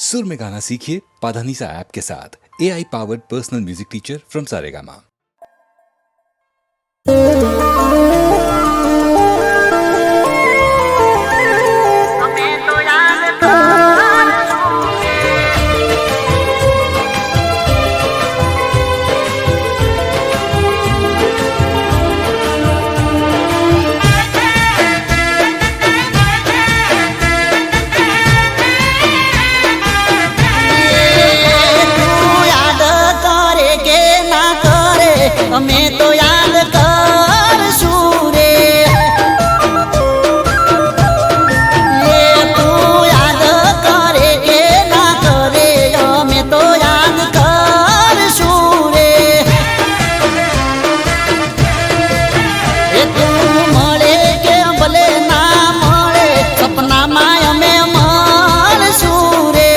सुर में गाना सीखिए पाधानीसा ऐप के साथ। AI powered personal music teacher from Saregama. हमें तो याद कर सूरे ये तू याद करे के ना करे हमें तो याद कर सूरे ये तू मरे के भले ना मरे सपना माया में मर सूरे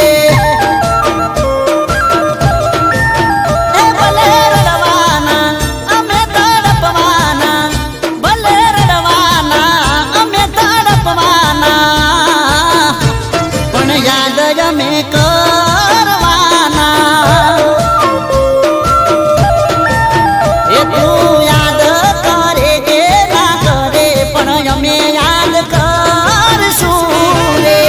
में करवाना ये तू याद करे के ना करे पण हमें याद कर सूरे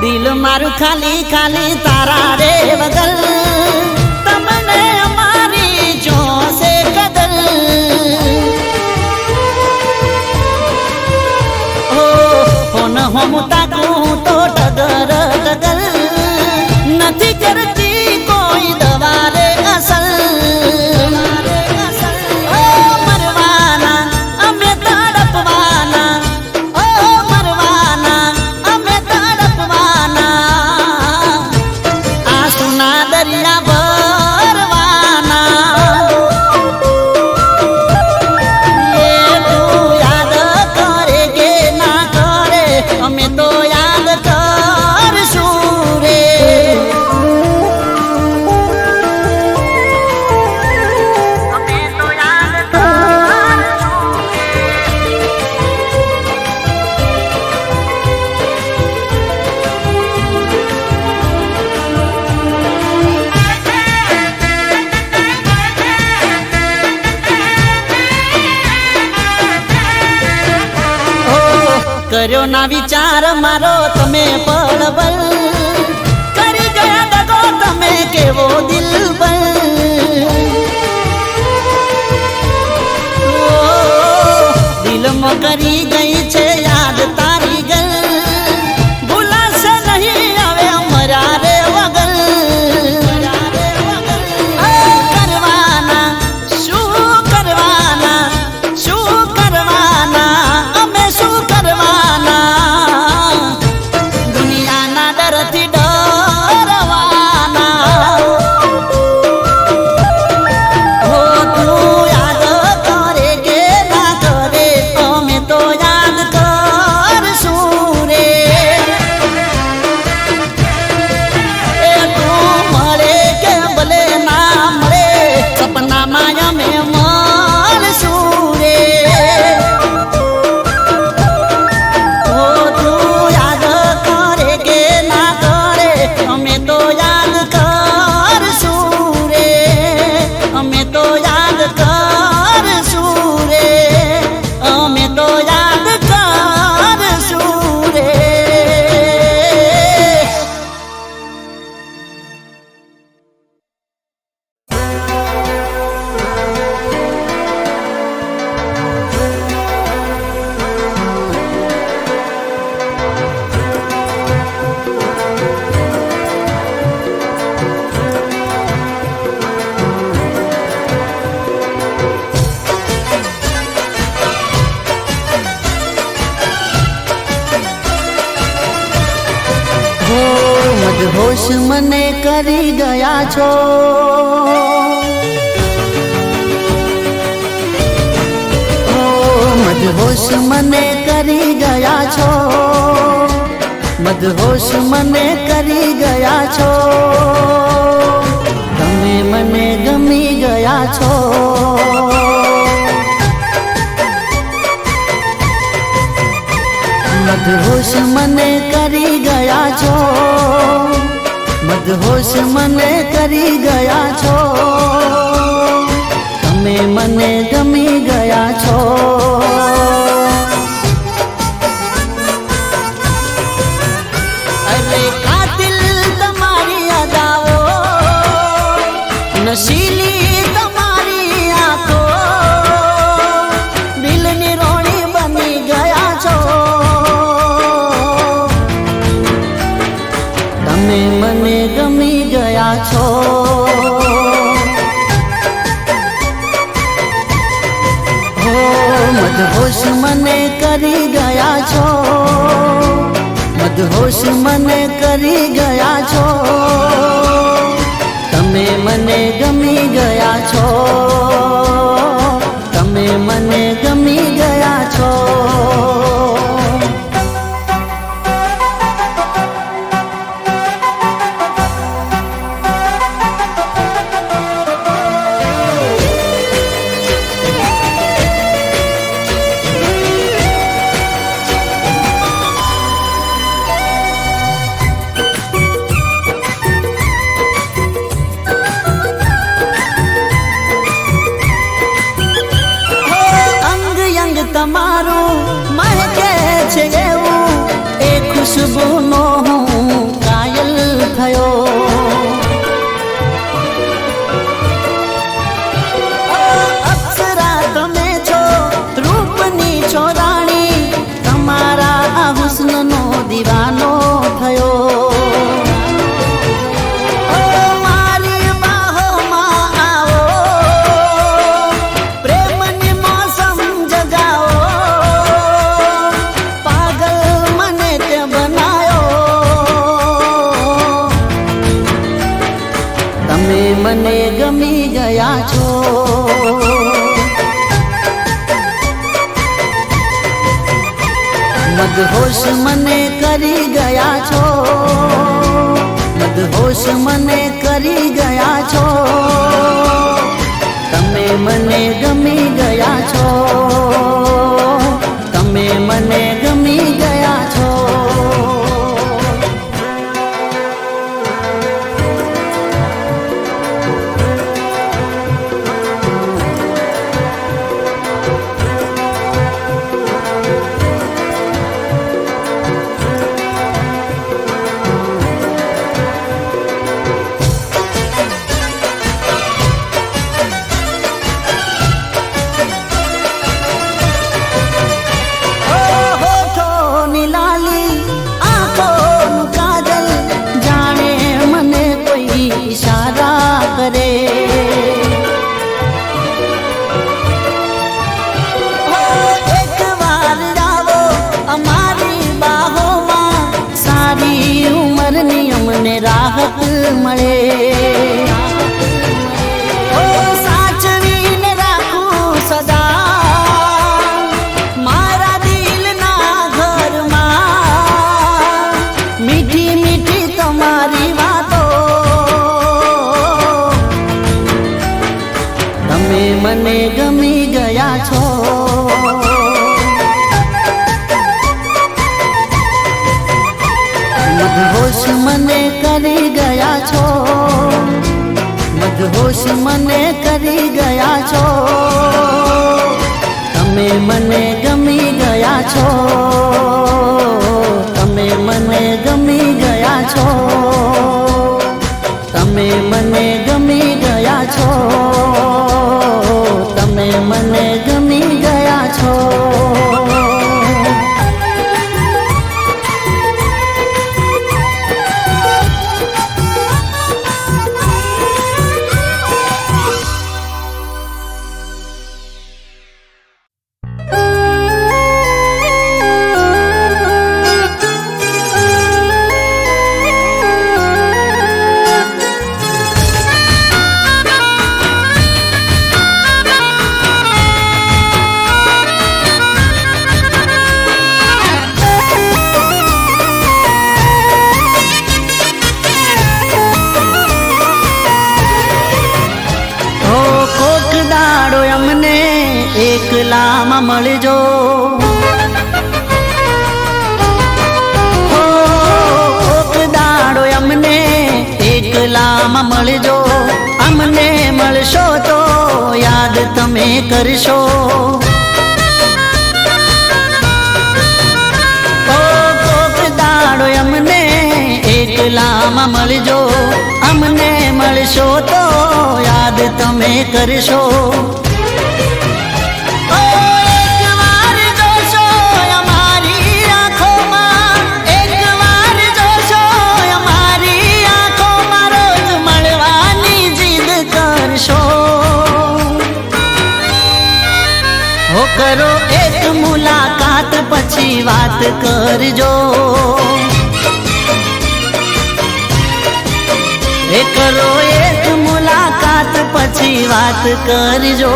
दिल मारू खाली खाली तारा रे बगल तमने हमारी जो से कदल ओ होन हम ताकू तो डगर डगर नहीं करती कोई दवा रे असल ओ मरवाना हमें तड़पवाना ओ मरवाना हमें तड़पवाना आसुना दरिया भरवाना ये तू याद करे के ना करे हमें तो याद कर सूरे हमें तो याद कर કર્યો ના વિચાર મારો તમે પળબલ કરી ગયા દગો તમે કેવો દિલબલ દિલમાં કરી ગઈ છે યાદ તારી ગલ ભૂલાશે નહીં હવે મરા રે વગર કરવાના શું કરવાના અમે શું કરવાના દુનિયાના ડરથી ડરવાના હો તું યાદ કરે કે ના કરે અમે તો યાદ કરશું રે એ તું મળે કે ભલે ના મળે સપના માયા મેં મળશું રે ओ तू याद करे के ना करे हमें तो याद कर सूरे हमें तो याद कर सूरे हमें तो याद कर सूरे મદહોશ મને કરી ગયા છો મદહોશ મને કરી ગયા છો, મદહોશ મને કરી ગયા છો, તમે મને ગમી ગયા છો. મદહોશ મને કરી ગયા છો, મદહોશ મને કરી ગયા છો, તમે મને ગમી ગયા છો. અરે કાતિલ તમારી અદાઓ, નશીલી તમારી આંખો, દિલની રોણી બની ગયા છો. તમે મને ગમી ગયા છો. મદહોશ મને કરી ગયા છો, મદહોશ મને કરી ગયા છો, તમે મને ગમી ગયા છો, તમે મને ગમી ગયા છો. તમારું મહેકે છે એવું, એ ખુશ્બુનો હું કાયલ થયો. અપ્સરા તમે છો, રૂપની છો રાણી, તમારા આ હુસ્નનો દીવાનો થયો. મને ગમી ગયા છો. મદહોશ મને કરી ગયા છો, મદહોશ મને કરી ગયા છો, તમે મને ગમી ગયા છો, તમે મને ગમી ગયા છો. રાહત મળે, સાચવીને રાખું સદા મારા દિલના ઘરમાં, મીઠી મીઠી તમારી વાતો, તમે મને ગમી ગયા છો. મદહોશ મને કરી ગયા છો, મદહોશ મને કરી ગયા છો, તમે મને ગમી ગયા છો, તમે મને ગમી ગયા છો, તમે મને ગમી ગયા છો, તમે મને ગમી ગયા છો. એકલામાં મળજો. કોક દાડો અમને એકલામાં મળજો. અમને મળશો તો યાદ તમે કરશો. કોક દાડો અમને એકલામાં મળજો. અમને મળશો તો યાદ તમે કરશો. એકવાર જોશો અમારી આંખોમાં, એકવાર જોશો અમારી આંખોમાં, રોજ મળવાની જીદ કરશો. હો કરો એક મુલાકાત પછી વાત કરજો. કરો એક મુલાકાત પછી વાત કરજો.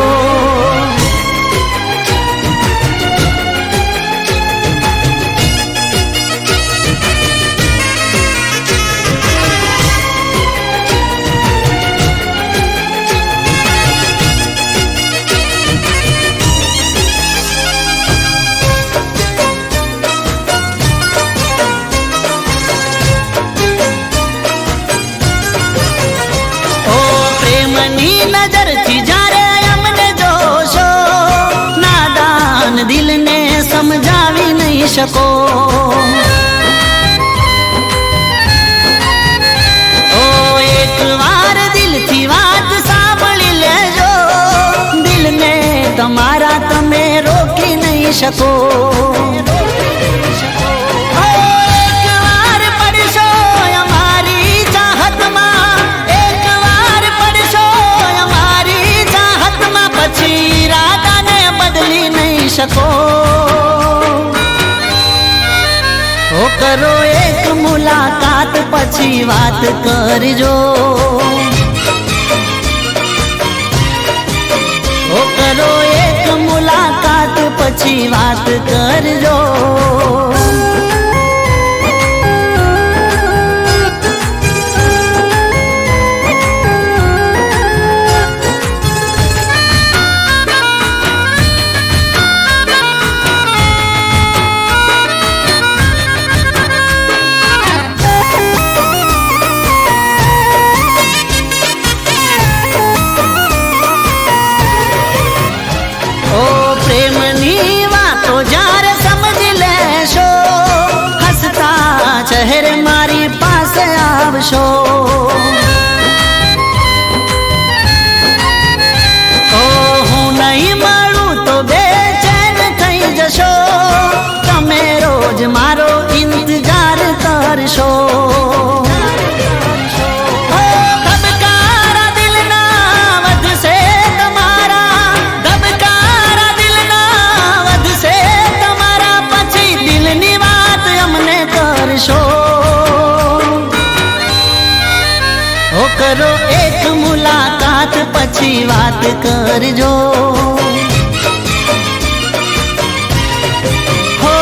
નજરથી જ્યારે અમને જોશો, નાદાન દિલને સમજાવી નહીં શકો. ઓ એકવાર દિલથી વાત સાંભળી લેજો. દિલને તમારા તમે રોકી નહીં શકો. ઓ કરો એક મુલાકાત પછી વાત કરજો. ઓ કરો એક મુલાકાત પછી વાત કરજો. ચહેરે મારી પાસે આવશો. ઓ હું નહીં મળું તો બેચેન થઈ જશો. તમે રોજ મારો ઇંતજાર કરશો. ધબકારા દિલના વધશે તમારા, ધબકારા દિલના વધશે તમારા. પછી દિલની વાત અમને કરશો. ઓ કરો એક મુલાકાત પછી વાત કરજો. હો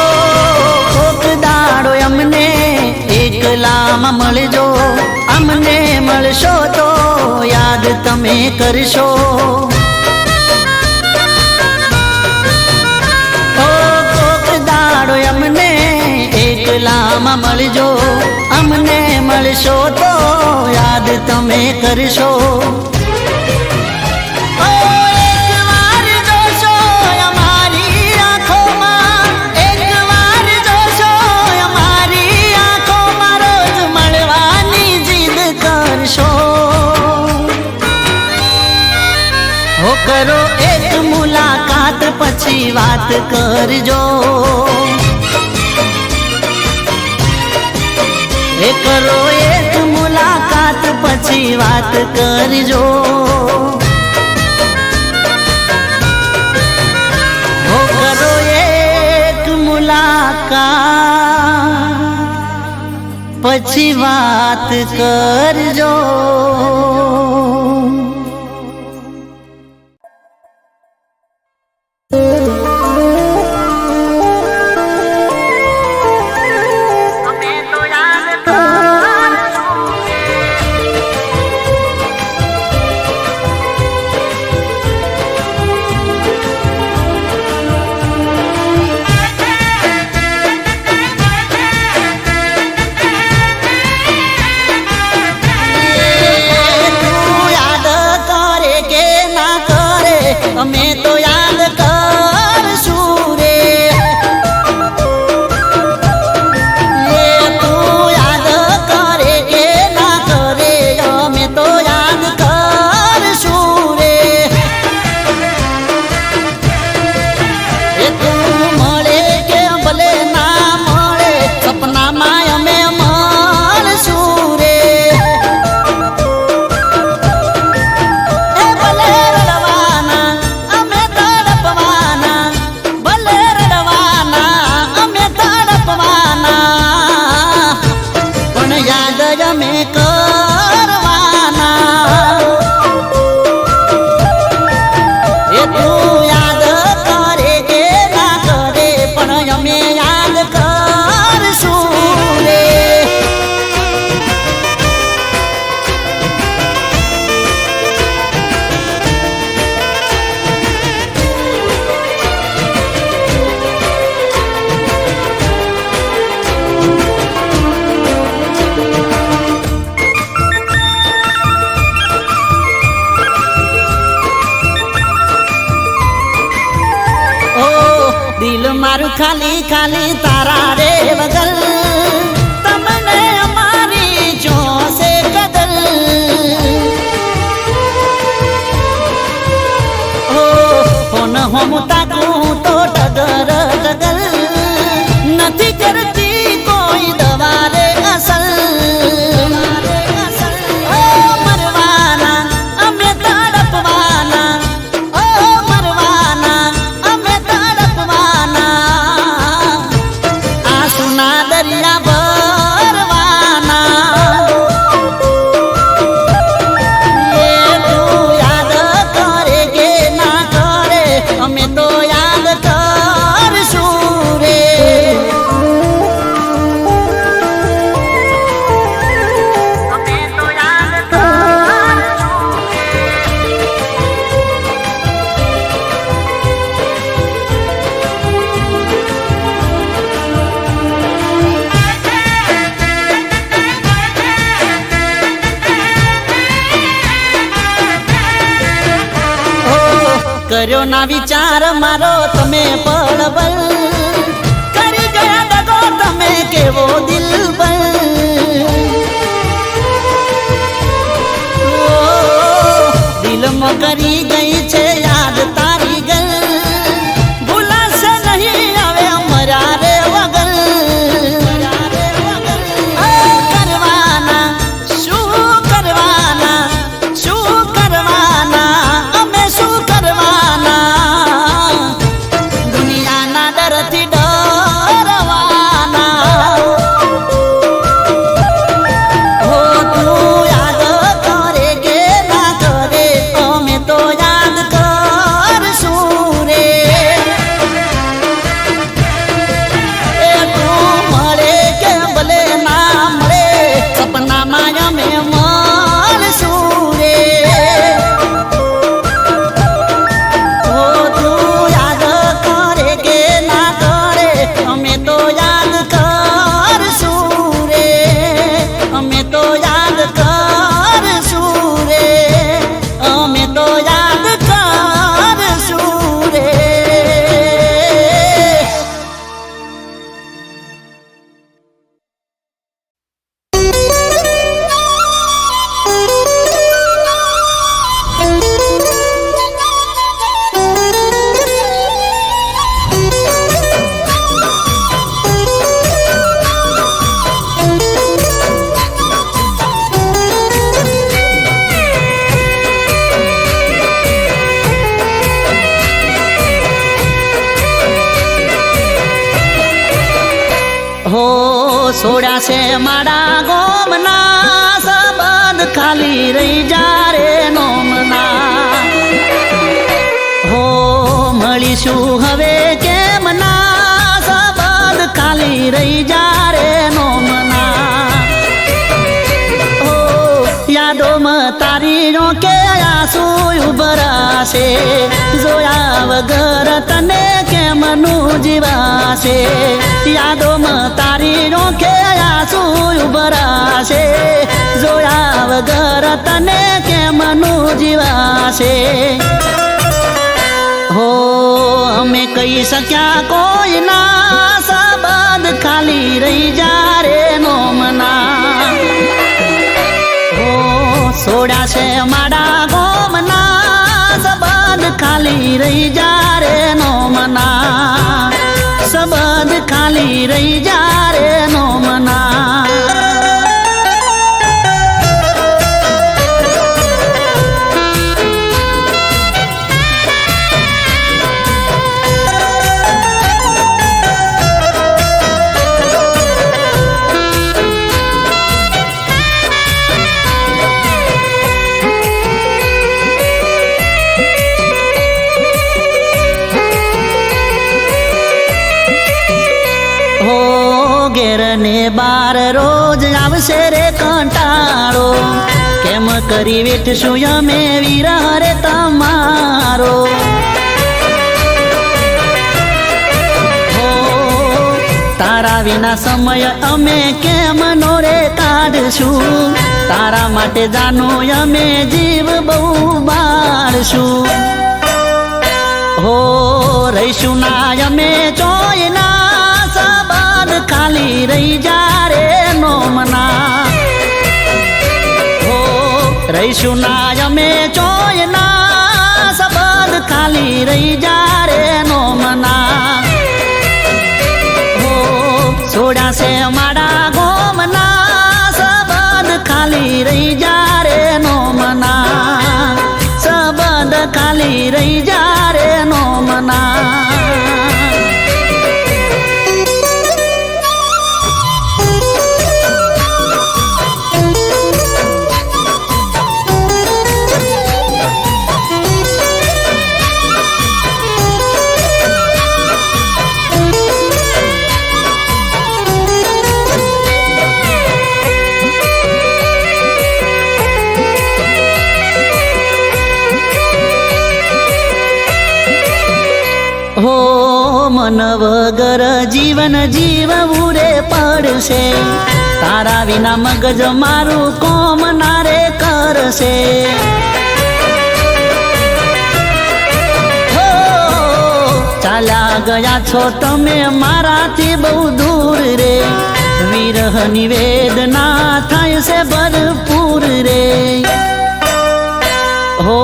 કોક દાડો અમને એકલામાં મળજો. અમને મળશો તો યાદ તમે કરશો. કોક દાડો અમને એકલામાં મળજો. અમને મળશો તો યાદ તમે કરશો. એકવાર જોશો અમારી આંખોમાં, એકવાર જોશો અમારી આંખોમાં, રોજ મળવાની જીદ કરશો. હો કરો એક મુલાકાત પછી વાત કરજો. કરો એક મુલાકાત પછી વાત કરજો. ઓ કરો એક મુલાકાત પછી વાત કરજો. મારું ખાલી ખાલી તારા રે વગર તમને અમારી જોશે કદર હોન હોમ તાકું તો ટગર ટગર નથી કરતી કોઈ દવા રે અસર મરવાના અમે તડપવાના મરવાના અમે તડપવાના આંસુના દરિયા ભરવાના એ તું યાદ કરે કે ના કરે અમે તો યાદ કરશું રે અમે તો યાદ કર્યો ના વિચાર મારો તમે પળબલ કરી ગયા દગો તમે કેવો દિલબર દિલમાં કરી ગઈ છે યાદ તારી ગલ ભૂલાશે નહીં હવે અમારા રે વગર કરવાના શું કરવાના શું કરવાના અમે શું કરવાના દુનિયાના ડરથી ડરવાના હો તું યાદ કરે કે ના કરે અમે તો યાદ કરશું રે એ તું મળે કે ભલે ના મળે સપનામાં અમે મળશું રે ઓ તું યાદ કરે કે ના કરે અમે તો યાદ કરશું રે અમે તો યાદ કરશું રે અમે તો યાદ કરશું રે હો સોડા છે મારા ગોમના સંબંધ ખાલી રહી જા રે નોમના હો મળીશું હવે કેમ ના સંબંધ ખાલી રહી જા રે નોમના હો યાદોમાં તારી રોકે આંસુ ઉભરાશે જોયા વગર તને કેમનું જીવાશે યાદોમાં તારી રોકે આંસુ ઉભરાશે જોયા વગર તને કેમનું જીવાશે હો અમે કહી શક્યા કોઈ ના સંબંધ ખાલી રહી જા રે નોમના હો સોડા છે મારા ગોમના સંબંધ ખાલી રહી જા રે નોમના સંબંધ ખાલી રહી જા રે નોમના ઘેર ને બાર રોજ આવશે રે કંટાળો કેમ કરી વેઠશું અમે વિરહ રે તમારો હો તારા વિના સમય અમે કેમ નો રે કાઢશું તારા માટે જાનો અમે જીવ બહુ બાળશું હો રહીશું ના અમે ચોય ખાલી રહી જા રે નોમના હો રહીશું ના અમે ચોયના સબદ ખાલી રહી જા રે નોમના હો છોડ્યા છે મારા ગોમના સબદ ખાલી રહી જા રે નોમના સબદ ખાલી રહી જા રે નોમના હો મન વગર જીવન જીવવું રે પડશે તારા વિના મગજ મારું કોમ ના રે કરશે હો ચાલ્યા ગયા છો તમે મારાથી બહુ દૂર રે વિરહની વેદના થાય છે ભરપૂર રે હો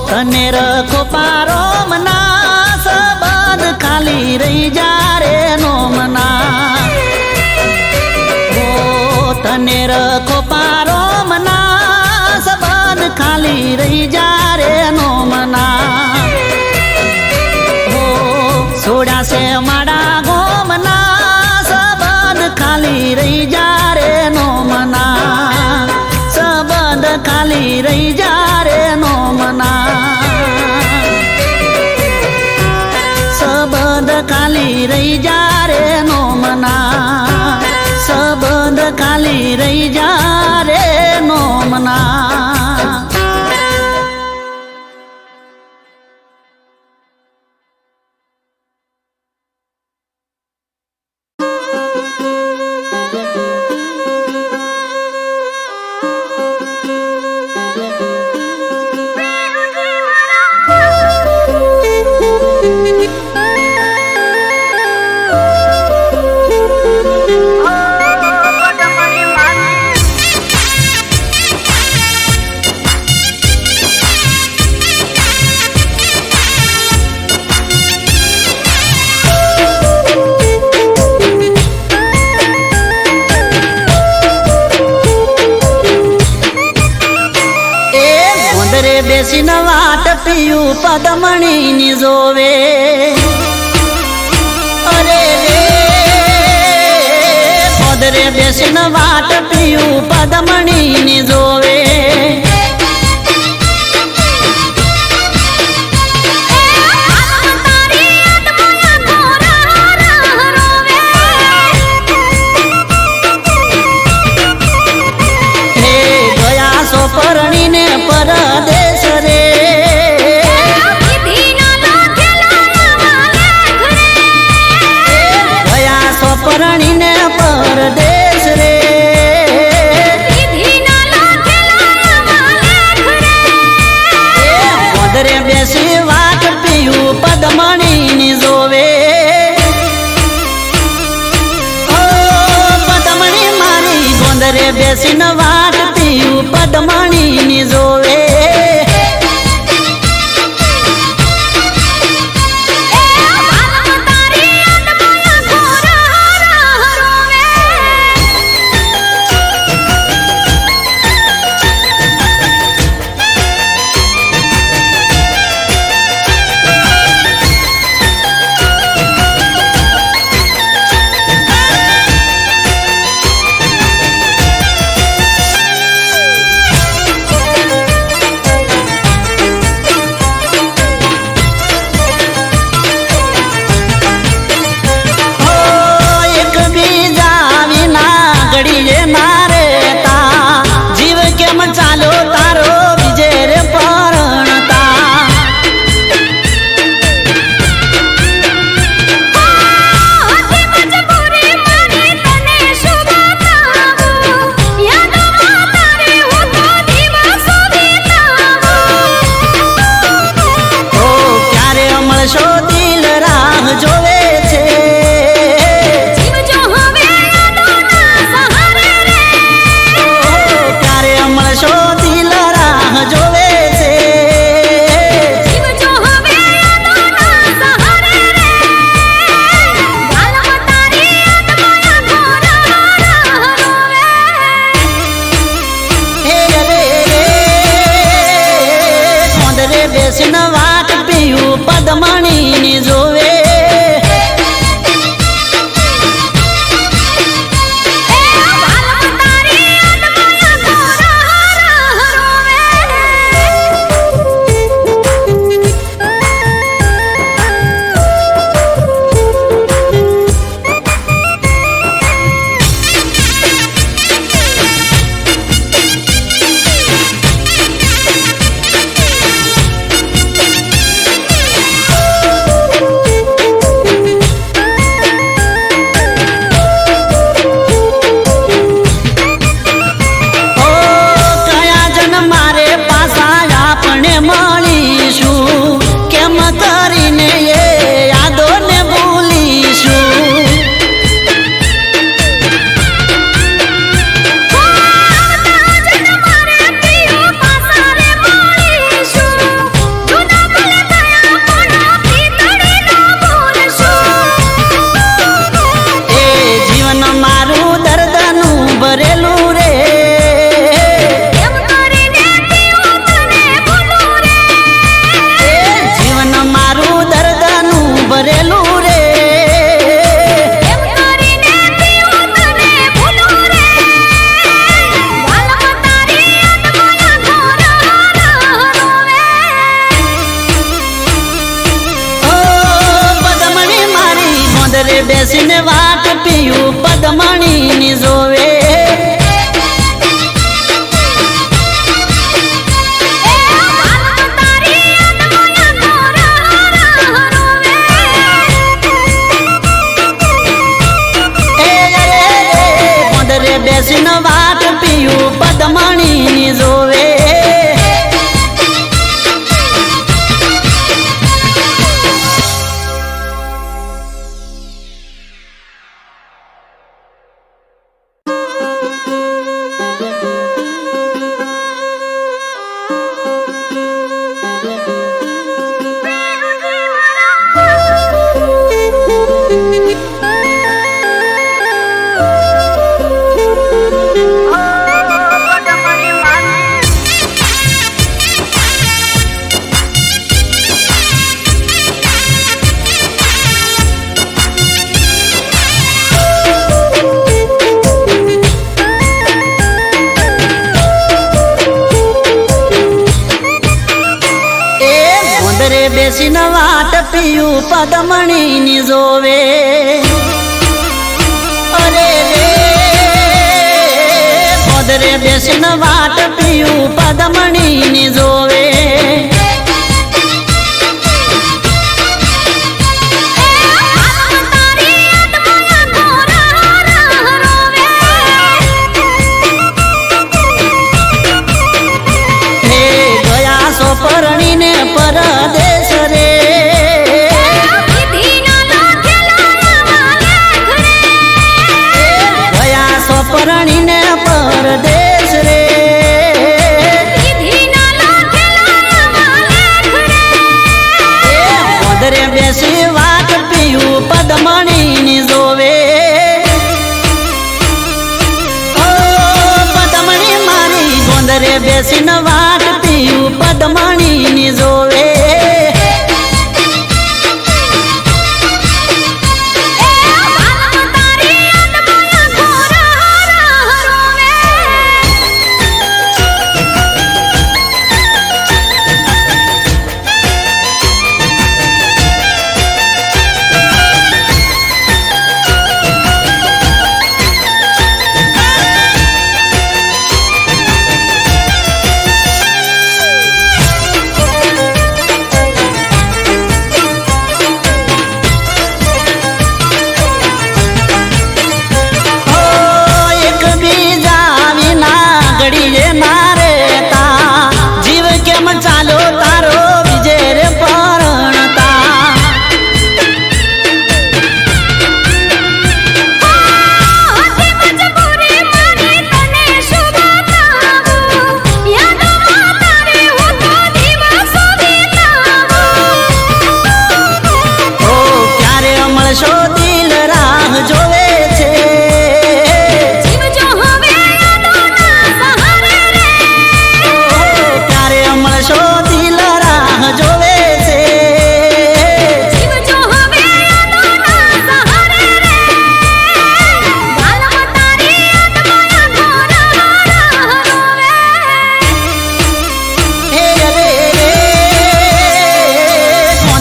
તને રખો પારો મના સબદ ખાલી રહી જા રે નોમના હો તને રખો પારો મના સબદ ખાલી રહી જા રે નોમના હો છોડ્યા છે મારા ગોમના સબદ ખાલી રહી જા રે નોમના સબદ ખાલી રહી જા રે નોમના સબદ ખાલી રહી જા રે નોમના સબદ ખાલી રહી જા રે નોમના બેસીને વાટ પીયું પદમણી ની જોવે અરે રે પદરે બેસીને વાટ પીયું પદમણી ની જોવે પરણીને પરદેશ રે ગયા સો પરણીને પરદેશ રે પદરે બેસી વાટ પીયું પદમણી ની જોવે પદમણી મારી ગોંદરે બેસીને વાટ પીયું પદમણી ની જોવે પદમણી જોવે બેસીને વાટ પીયું પદમણી જોવે બેસીને વાટ પીયું પદમણી જોવે બેસીને વાટ પીયું પદમણી જોવે અરે રે પોદરે બેસીને વાટ પીયું પદમણી જોવે પરણીને પરદેશ રે ગયા સો પરણીને પરદેશ રે પોદરે બેસી વાટ પીયું પદમણી જોવે પદમણી મારી ગોંદરે બેસીને વાટ પીયું પદમણી જોવે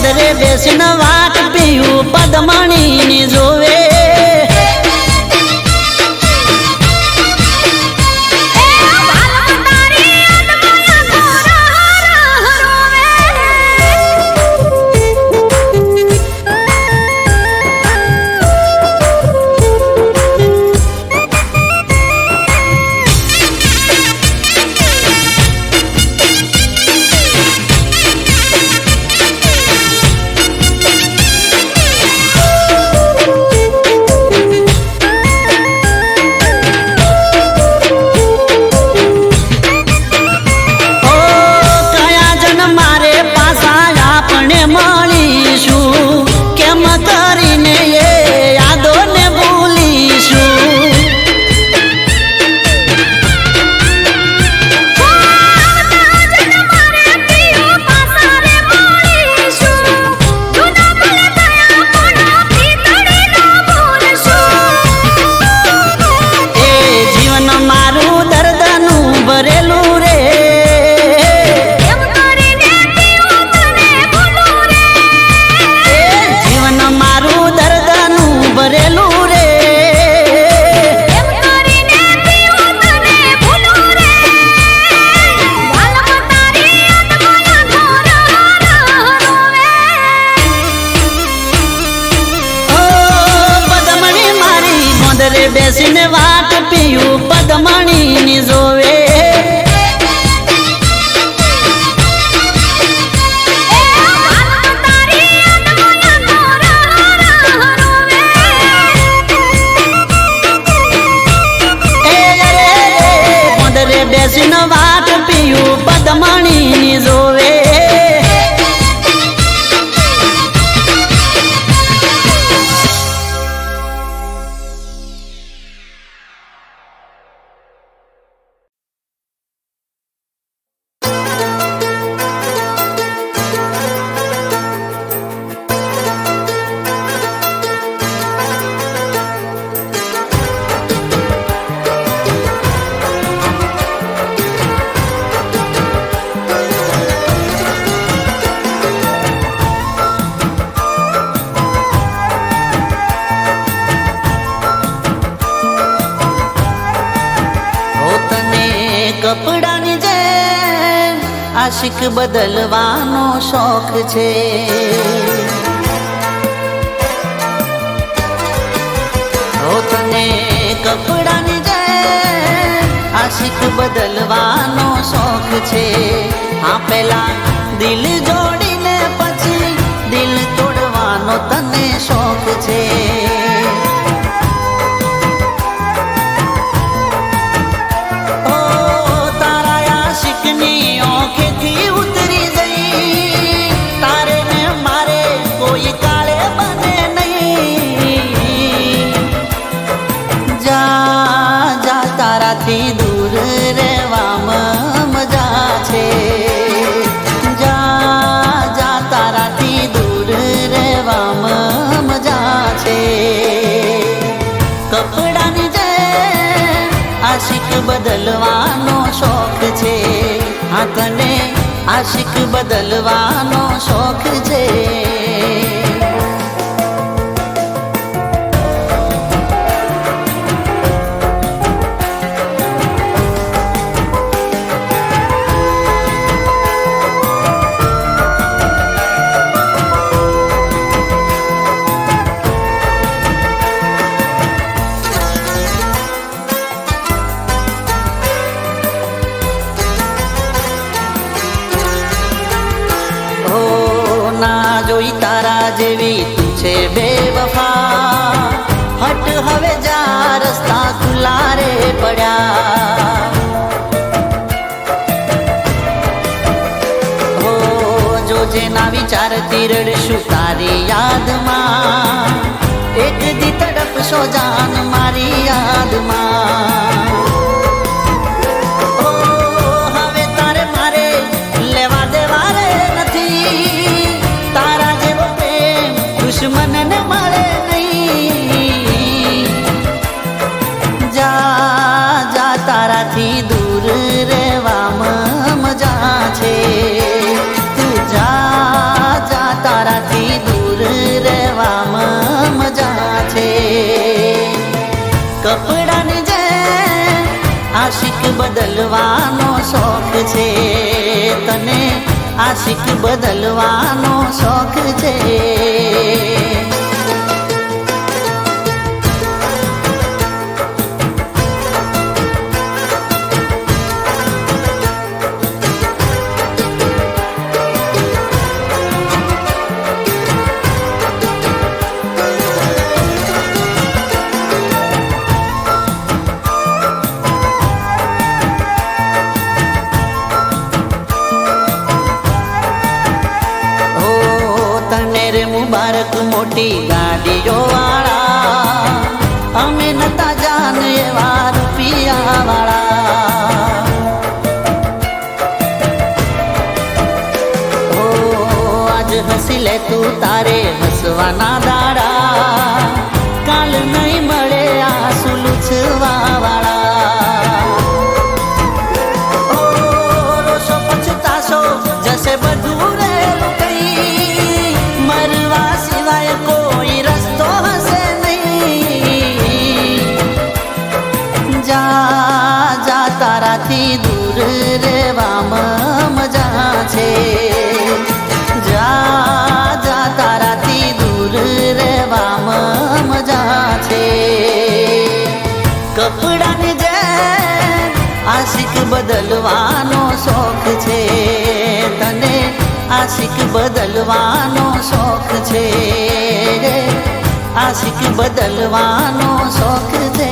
ગોદરે બેસીને વાટ પીયું પદમણીની જોવે બેસીને વાટ પીયું પદમણીની જોવે ગોદરે બેસીને વાટ પીયું પદમણીની જોવે કપડાની જેમ આશિક બદલવાનો શોખ છે તને કપડાની જેમ આશિક બદલવાનો શોખ છે હા પેલા દિલ જોડીને પછી દિલ તોડવાનો તને શોખ છે તારાથી દૂર રહેવામાં મજા છે જા જા તારાથી દૂર રહેવામાં મજા છે કપડાની જેમ આશિક બદલવાનો શોખ છે હા તને આશિક બદલવાનો શોખ છે જોઈ તારા જેવી તું છે બેવફા હટ હવે જા રસ્તા ખુલ્લા રે પડ્યા હો જોજે ના વિચારતી રડશું તારી યાદમાં એક દી તડપશો જાન મારી યાદમાં તારાથી દૂર રહેવામાં મજા છે તું જા જા તારા તારાથી દૂર રહેવામાં મજા છે. કપડાની જેમ આશિક બદલવાનો શોખ છે, તને આશિક બદલવાનો શોખ છે. મુબારક મોટી ગાડીઓ વાળા, અમે નતા જાન એવા રૂપિયા વાળા. ઓ આજ હસી લે તું તારે હસવાના દાડા, કાલ નહીં મળે આંસુ લૂછવા વાળા. ઓ રોશો પછતાશો જશે બધું રેલું કઈ, મરવા સિવાય કોઈ રસ્તો હશે નહીં. જા જા તારાથી દૂર રહેવામાં મજા છે, જા જા તારાથી દૂર રહેવામાં મજા છે. કપડાની જેમ આશિક બદલવાનો શોખ છે, તને આશિક બદલવાનો શોખ છે, આશિક બદલવાનો શોખ છે.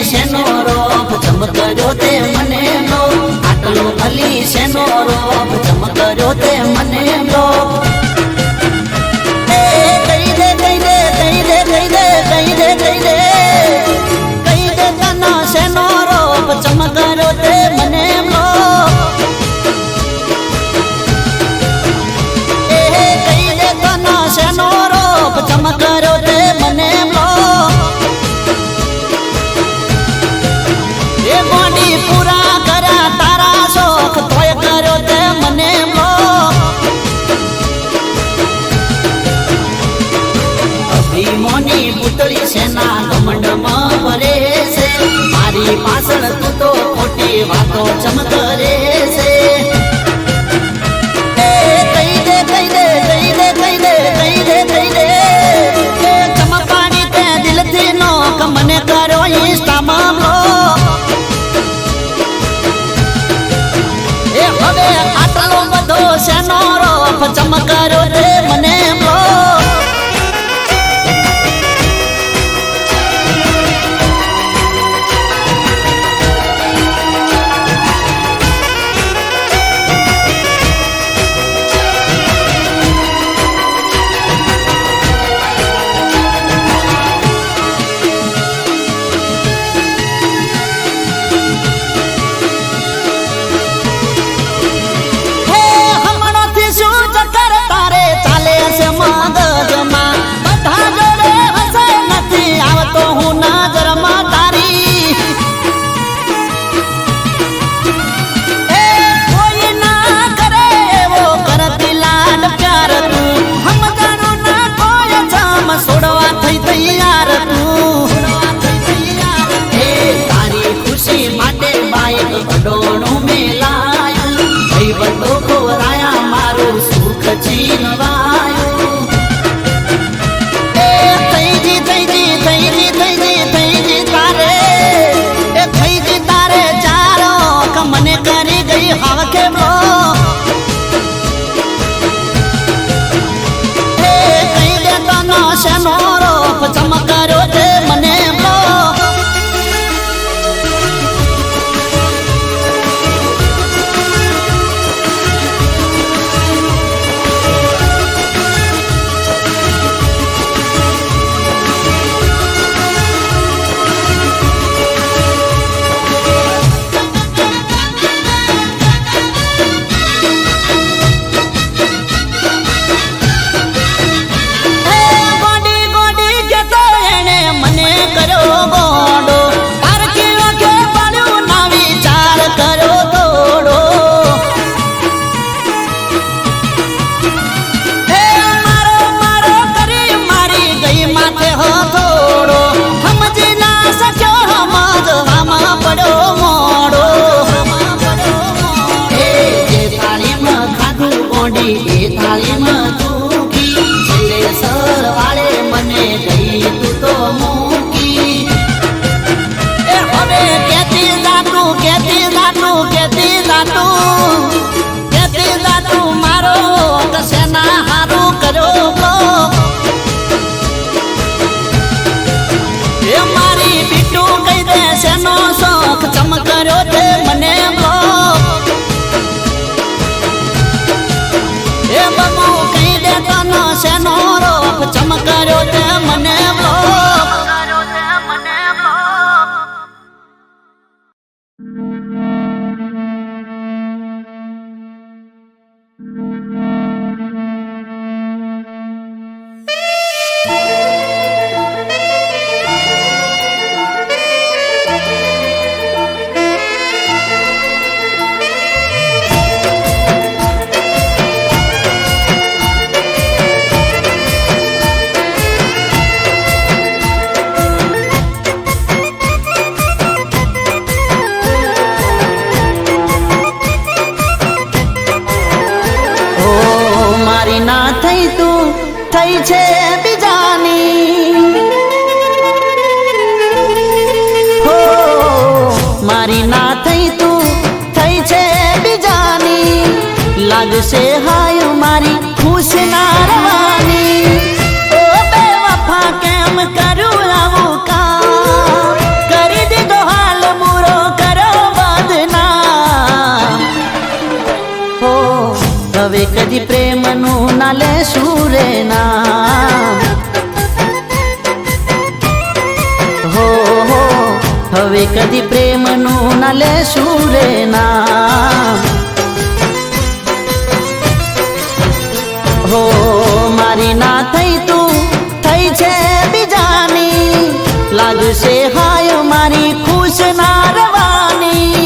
શેનો રોપ ચમકર્યો તે મને લો, આટલો અલી શેનો રોપ ચમકર્યો તે મને લો. કહી દે કહી દે કહી દે કહી દે કહી દે કહી દે કહી દે તનો શેનો રોપ ચમકર્યો તે મને લો. કહી દે તનો શેનો રોપ ચમકર્યો તે મને લો. પૂરા કર્યા તારા શોખ તોય કર્યો તે મને લો. અભિમાની પુતળી સેના ઘમંડમાં ભરે છે, મારી પાછળ તું તો ખોટી વાતો ચમકરે છે. કહી દે કહી દે કહી દે કહી દે કહી દે કહી દે ચમકવાની તે દિલથી નો મને કર્યો ઇન્સ્ટામાં લો. હવે આટલો બધો શેનો રોપ ચમકર્યો તે મને લો. હમણાંથી શું ચક્કર તારે મોટી એ થાળીમાં દુખી છેલ્લે સરવાળે મને ગઈ તું તો મૂકી એ હવે કેતી જાતું મારો કસેના હારું કર્યો એ મારી બીટું કહી દે શેનો શોખ ચમકર્યો તે મને એ બબુ કહી દે તનો શેનો રોખ ચમકર્યો તે મને થઈ છે બીજાની હો મારી ના થઈ તું થઈ છે બીજાની લાગશે હાય મારી ખુશ ના રવાની ઓ બેવફા કેમ કરું આવું કામ કરી દીધો હાલ મૂરો કરો બદનામ હો હવે કદી પ્રેમનું ના લેશું રે નામ હો હવે કદી પ્રેમનું ના લેશું રે નામ હો મારી ના થઈ તું થઈ છે બીજાની લાગશે હાય મારી ખુશ ના રવાની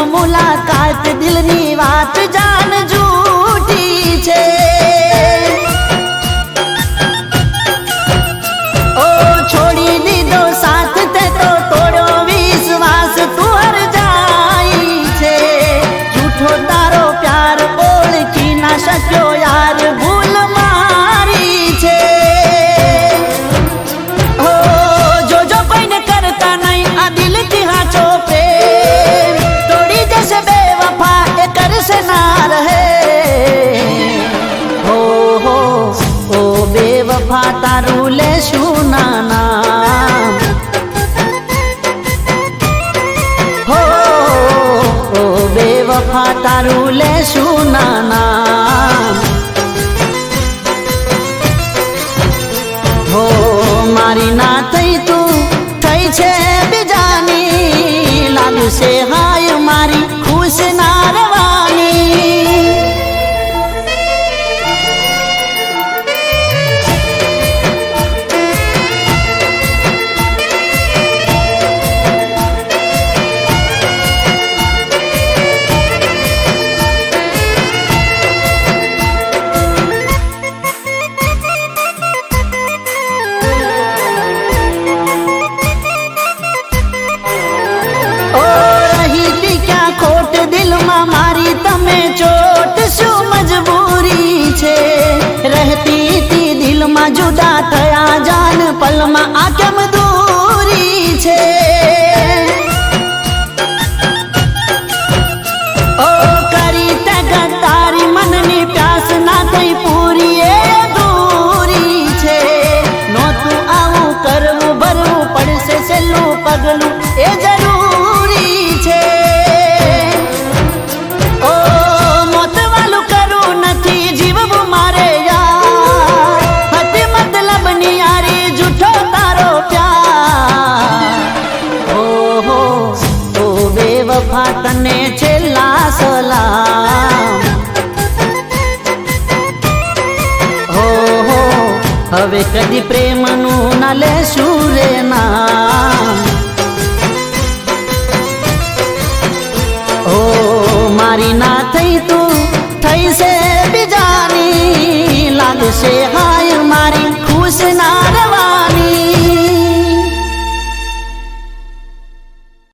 મુલાકાત દિલની વાત જાન જૂઠી છે ઓ છોડી દીધો સાથ તે તો તોડ્યો વિશ્વાસ તું હર જાય છે જૂઠો તારો પ્યાર ઓળખી ના શક્યો યાર ભૂલ મારી છે ઓ જોજો કોઈને કરતા નહીં આ દિલથી હાચો પ્રેમ बेवफा ए कर से ना रहे हो ओ बेवफा तारू ले शुना नाम हो ओ बेवफा तारू ले शुना नाम हो मारी ना થઈ તું થઈ છે બીજાની લાગશે હાય મારી ખુશ ના રવાની रहती थी दिल में जुदा थया जान पल में आ केम दूरी छे ओ करी ते गद्दारी मन नी प्यास ना थई पूरी ए दूरी छे नो तू आવું करવું ભરવું પડશે સેલું પગલું એ જરૂરી છે ओ મોત વાલું કરું નથી જીવવું મારે હવે કદી પ્રેમનું ના લેશું રે નામ.